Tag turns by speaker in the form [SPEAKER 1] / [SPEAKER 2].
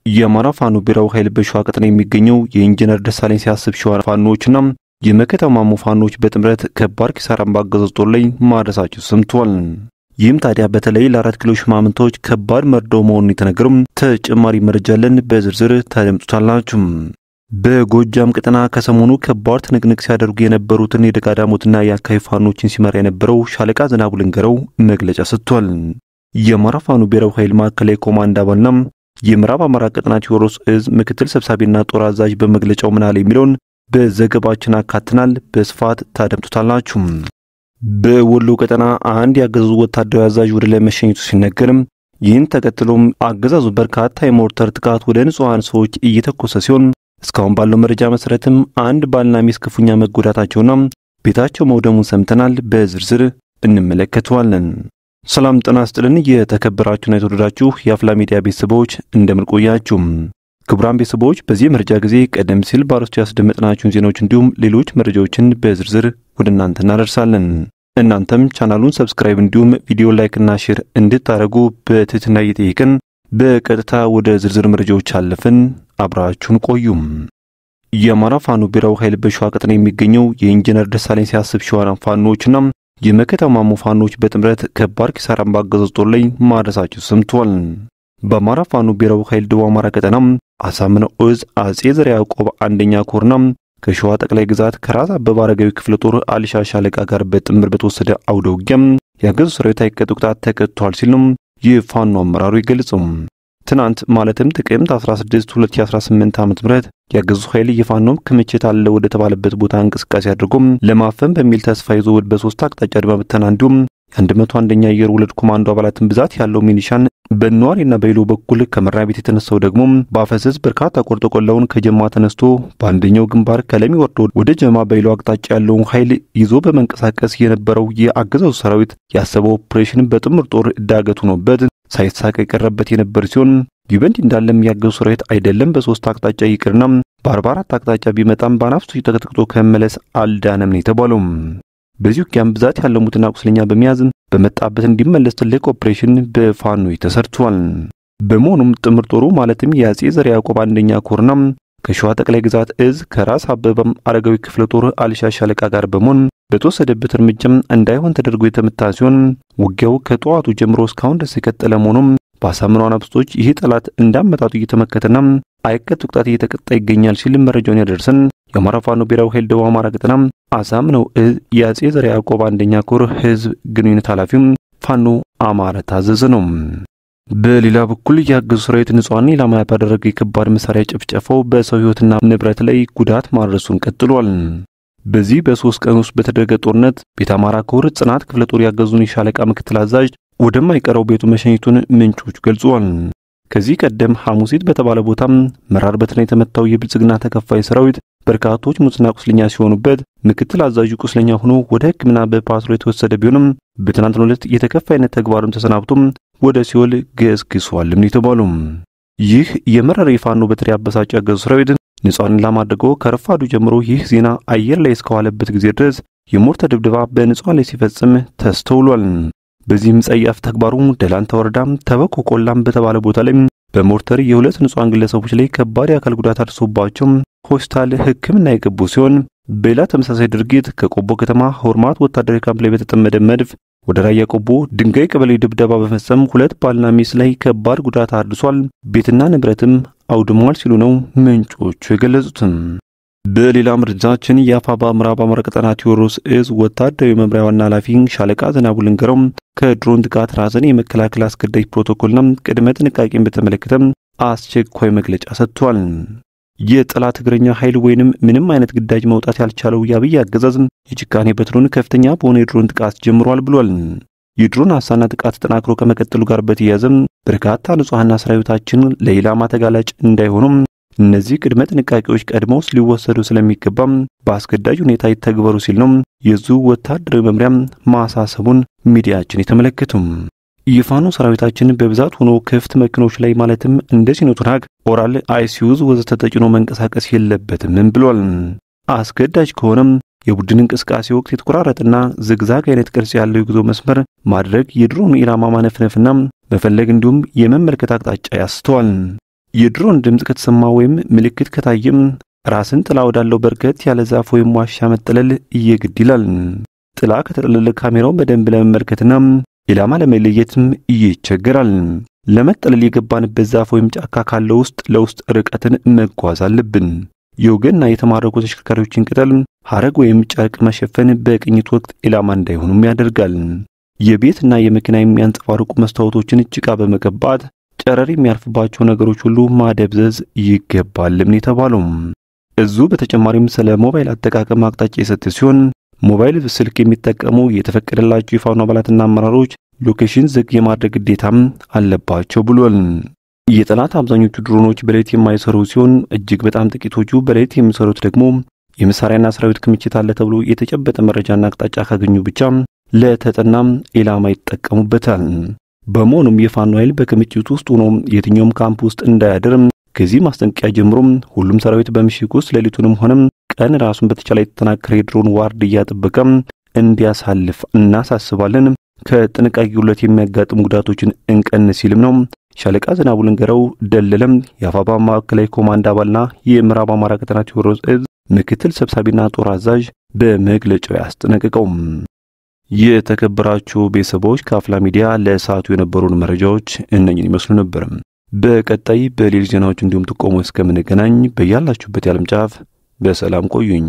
[SPEAKER 1] የአማራ ፋኖ ብሔራዊ ኃይል በሸዋ ቀጠና የሚገኘው የኢንጂነር ደሳለኝ ሲያስብ ሸዋ ፋኖዎችና የመከታማሙ ፋኖዎች በጥምረት ከባድ ኪሳራን ባገዛዙ ጦር ላይ ማድረሳቸው ሰምቷል። ይህም ታዲያ በተለይ ለ4 ኪሎ ሽማምንቶች ከባድ መርዶ መሆኑን የተነገረው ተጨማሪ መረጃ አለን፣ በዝርዝር ታደምጡታላችሁ። በጎጃም ቀጠና ከሰሞኑ ከባድ ትንቅንቅ ሲያደርጉ የነበሩትን የደጋዳሞትና የአካባቢ ፋኖችን ሲመራ የነበረው ሻለቃ ዝናቡ ልንገረው መግለጫ ሰጥቷል። የአማራ ፋኖ ብሔራዊ ኃይል ማዕከላዊ ኮማንድ አባልና የምዕራብ አማራ ቀጠና ቴዎድሮስ እዝ ምክትል ሰብሳቢና ጦር አዛዥ በመግለጫው ምን አለ የሚለውን በዘገባችን አካተናል፣ በስፋት ታደምጡታላችሁ። በወሎ ቀጠና አንድ ያገዛዙ ወታደራዊ አዛዥ ወደ ላይ መሸኘቱ ሲነገርም ይህን ተከትሎም አገዛዙ በርካታ የሞርተር ጥቃት ወደ ንጹሃን ሰዎች እየተኮሰ ሲሆን እስካሁን ባለው መረጃ መሰረትም አንድ ባልና ሚስት ክፉኛ መጎዳታቸውና ቤታቸው መውደሙን ሰምተናል፣ በዝርዝር እንመለከተዋለን። ሰላም ጤና ይስጥልን። የተከበራችሁና የተወደዳችሁ የአፍላ ሚዲያ ቤተሰቦች እንደምን ቆያችሁ? ክቡራን ቤተሰቦች በዚህ መረጃ ጊዜ ቀደም ሲል ባርስቱ ያስደመጥናችሁን ዜናዎች እንዲሁም ሌሎች መረጃዎችን በዝርዝር ወደ እናንተ እናደርሳለን። እናንተም ቻናሉን ሰብስክራይብ እንዲሁም ቪዲዮ ላይክ እና ሼር እንድታደርጉ በትህትና እየጠየቅን በቀጥታ ወደ ዝርዝር መረጃዎች አለፍን። አብራችሁን ቆዩ። የአማራ ፋኖ ብሔራዊ ኃይል በሸዋ ቀጠና የሚገኘው የኢንጂነር ደሳለኝ ሲያስብ ሸዋ ፋኖዎችና የመከታማሙ ፋኖዎች በጥምረት ከባድ ኪሳራን ባገዛዙ ጦር ላይ ማድረሳቸው ሰምቷል። በአማራ ፋኖ ብሔራዊ ኃይል ደቡብ አማራ ቀጠና አሳምነው እዝ አጼ ዘርዓ ያዕቆብ አንደኛ ኮርና ከሸዋ ጠቅላይ ግዛት ከራስ አበበ አረጋዊ ክፍለ ጦር አልሻ ሻለቃ ጋር በጥምር በተወሰደ አውደ ውጊያም ያገዛዙ ሰራዊት አይቀጡ ቅጣት ተቀጥቷል ሲል ነው የፋኖ አመራሩ ይገልጻል። ትናንት ማለትም ጥቅምት 16 2018 ዓ.ም ያገዛዙ ኃይል የፋኖም ክምችት አለ ወደ ተባለበት ቦታ እንቅስቃሴ አድርጎም ለማፈን በሚል ተስፋ ይዞ በሶስት አቅጣጫ በመተና እንዲሁም 101ኛ አየር ወለድ ኮማንዶ አባላትን ብዛት ያለው ሚኒሻን በነዋሪና በይሎ በኩል ከመራ ቤት የተነሳው ደግሞ ባፈሰስ በርካታ ቆርጦቆላውን ከጀማ ተነስቶ በአንደኛው ግንባር ከለሚ ወርዶ ወደ ጀማ በይሎ አቅጣጫ ያለውን ኃይል ይዞ በመንቀሳቀስ የነበረው የአገዛዙ ሰራዊት ያሰበው ኦፕሬሽን በጥምር ጦር ዳገቱ ነውበት ሳይሳቀ የቀረበት የነበር ሲሆን ይበንድ እንዳለም ያገዛዙ ሰራዊት አይደለም በሶስት አቅጣጫ ይቅርና በ44 አቅጣጫ ቢመጣም ባናፍሱ ተከትክቶ ከመለስ አልዳነም ነው የተባለው። በዚሁ ቂያም ብዛት ያለው ሙትና ቁስለኛ በመያዝ በመጣበት እንዲመለስ ትልቅ ኦፕሬሽን በፋኖ ተሰርቷል። በመሆኑም ጥምር ጦሩ ማለትም የአጼ ዘርዓ ያዕቆብ አንደኛ ኮርና ከሸዋ ጠቅላይ ግዛት እዝ ከራስ አበበ አረጋዊ ክፍለ ጦር አልሻ ሻለቃ ጋር በመሆን በተወሰደበት እርምጃም እንዳይሆን ተደርጎ የተመታ ሲሆን ውጊያው ከጠዋቱ ጀምሮ እስካሁን ድረስ የቀጠለ መሆኑም በአሳምነው አናብስቶች ይህ ጠላት እንዳመጣጡ እየተመከተና አይቀጡ ቅጣት እየተቀጣ ይገኛል ሲል መረጃውን ያደርሰን የአማራ ፋኖ ብሔራዊ ኃይል ደቡብ አማራ ቀጠና አሳምነው እዝ የአጼ ዘርዓ ያዕቆብ አንደኛ ኮር ህዝብ ግንኙነት ኃላፊው ፋኖ አማረ ታዘዘ ነው። በሌላ በኩል ያገዛዙ ሰራዊት ንጹሃን ኢላማ ባደረገ የከባድ መሳሪያ ጭፍጨፋው በሰው ህይወትና ንብረት ላይ ጉዳት ማድረሱን ቀጥሏል። በዚህ በ3 ቀን ውስጥ በተደረገ ጦርነት ቤተ አማራ ኮር ጽናት ክፍለ ጦር ያገዙን የሻለቃ ምክትል አዛዥ ወደማይቀረው ቤቱ መሸኘቱን ምንጮች ገልጸዋል። ከዚህ ቀደም ሐሙሲት በተባለ ቦታ መራር በተለይ የተመታው የብልጽግና ተከፋይ ሰራዊት በርካቶች ሙትና ቁስለኛ ሲሆኑበት ምክትል አዛዡ ቁስለኛ ሆኖ ወደ ሕክምና በፓትሮል የተወሰደ ቢሆንም በትናንትናው ዕለት የተከፋይነት ተግባሩን ተሰናብቶም ወደ ሲኦል ገስግሷል ነው የተባለው። ይህ የመረረ ፋኖ በትር ያበሳጨው ያገዛዙ ሰራዊት ንጹሃን ለማድረግ ከረፋዱ ጀምሮ ይህ ዜና አየር ላይ እስከዋለበት ጊዜ ድረስ የሞርተር ድብደባ በንጹሃን ላይ ሲፈጽም ተስተውሏል። በዚህም ጸያፍ ተግባሩ ደላንታ ወረዳም ተበኮ ቆላም በተባለ ቦታ ላይ በሞርተር የሁለት ንጹሃን ግለሰቦች ላይ ከባድ የአካል ጉዳት አድርሶባቸው ሆስፒታል ሕክምና የገቡ ሲሆን በሌላ ተመሳሳይ ድርጊት ከቆቦ ከተማ ሆርማት ወታደራዊ ካምፕ ላይ በተጠመደ መድፍ ወደ ራያ ቆቦ ድንጋይ ቀበሌ ድብደባ በመፈጸም ሁለት ባልና ሚስት ላይ ከባድ ጉዳት አድርሷል፣ ቤትና ንብረትም አውድሟል ሲሉ ነው ምንጮቹ የገለጹት። በሌላ መረጃችን የአፋባ ምዕራብ አማራ ቀጠና ቴዎድሮስ እዝ ወታደራዊ መምሪያ ዋና ኃላፊ ሻለቃ ዝናቡ ልንገረው ከድሮን ጥቃት ራስን የመከላከል አስገዳጅ ፕሮቶኮልና ቅድመ ጥንቃቄን በተመለከተ አስቸኳይ መግለጫ ሰጥቷል። የጠላት እግረኛ ኃይል ወይንም ምንም አይነት ግዳጅ መውጣት ያልቻለው ያብይ አገዛዝ የጭካኔ በትሩን ከፍተኛ በሆነ የድሮን ጥቃት ጀምሯል ብሏል። የድሮን አሳና ጥቃት ተጠናክሮ ከመቀጠሉ ጋር በተያያዘ በርካታ ንጹሃንና ሰራዊታችን ለኢላማ ተጋላጭ እንዳይሆኑም እነዚህ ቅድመ ጥንቃቄዎች ቀድመው ሊወሰዱ ስለሚገባም በአስገዳጅ ሁኔታ ይተግበሩ ሲል ነው የዙ ወታደራዊ መምሪያ ማሳሰቡን ሚዲያችን የተመለከቱም። የፋኖ ሰራዊታችን በብዛት ሆኖ ክፍት መኪኖች ላይ ማለትም እንደ ሲኖትራክ ኦራል አይሲዩዝ ወዘተ ተጭኖ መንቀሳቀስ የለበትም ብሏል። አስገዳጅ ከሆነም የቡድን እንቅስቃሴ ወቅት የተቆራረጠና ዝግዛግ አይነት ቅርጽ ያለው የጉዞ መስመር ማድረግ የድሮን ኢላማ ማነፍነፍና መፈለግ እንዲሁም የመመልከት አቅጣጫ ያስተዋል። የድሮን ድምጽ ከተሰማ ወይም ምልክት ከታየም ራስን ጥላ ወዳለው በርከት ያለ ዛፍ ወይም ዋሻ መጠለል እየግድ ይላል። ጥላ ከተጠለለ ካሜራውን በደንብ ለመመልከትና ኢላማ ለመለየትም ይቸገራል። ለመጠለል የገባንበት ዛፍ ወይም ጫካ ካለው ውስጥ ለውስጥ ርቀትን መጓዝ አለብን። የወገንና የተማረኩ ተሽከርካሪዎችን ቅጠል፣ ሐረግ ወይም ጨርቅ መሸፈን በቅኝት ወቅት ኢላማ እንዳይሆኑም ያደርጋል። የቤትና የመኪና የሚያንጸባርቁ መስታወቶችን ጭቃ በመቀባት ጨረር የሚያርፍባቸው ነገሮች ሁሉ ማደብዘዝ ይገባልም የተባለው። እዙ በተጨማሪም ስለ ሞባይል አጠቃቀም አቅጣጫ የሰጠ ሲሆን ሞባይል ስልክ የሚጠቀሙ የተፈቀደላቸው የፋኖ አባላትና አመራሮች ሎኬሽን ዝግ የማድረግ ግዴታም አለባቸው ብሏል። የጠላት አብዛኞቹ ድሮኖች በሌሊት የማይሰሩ ሲሆን እጅግ በጣም ጥቂቶቹ በሌሊት የሚሰሩት ደግሞ የመሳሪያና ሰራዊት ክምችት አለ ተብሎ የተጨበጠ መረጃና አቅጣጫ ካገኙ ብቻ ለተጠናም ኢላማ ይጠቀሙበታል። በመሆኑም የፋኖ ኃይል በክምችት ውስጥ ሆኖ የትኛውም ካምፕ ውስጥ እንዳያድር ከዚህ ማስጠንቀቂያ ጀምሮ ሁሉም ሰራዊት በምሽግ ውስጥ ሌሊቱንም ሆነ ቀን ራሱን በተቻለ የተጠናከረ የድሮን ዋርድያ ጥበቃ እንዲያሳልፍ እናሳስባለን። ከጥንቃቄ ጉድለት የሚያጋጥሙ ጉዳቶችን እንቀንስ ሲልም ነው ሻለቃ ዝናቡ ልንገረው ደለለም የአፋባ ማዕከላዊ ኮማንድ አባልና የምዕራብ አማራ ቀጠና ቴዎድሮስ ዕዝ ምክትል ሰብሳቢና ጦር አዛዥ በመግለጫው ያስጠነቀቀው። የተከበራችሁ ቤተሰቦች ከአፍላ ሚዲያ ለሰዓቱ የነበሩን መረጃዎች እነኝን ይመስሉ ነበር። በቀጣይ በሌሎች ዜናዎች እንዲሁም ጥቆሞች እስከምንገናኝ በያላችሁበት የዓለም ጫፍ በሰላም ቆዩኝ።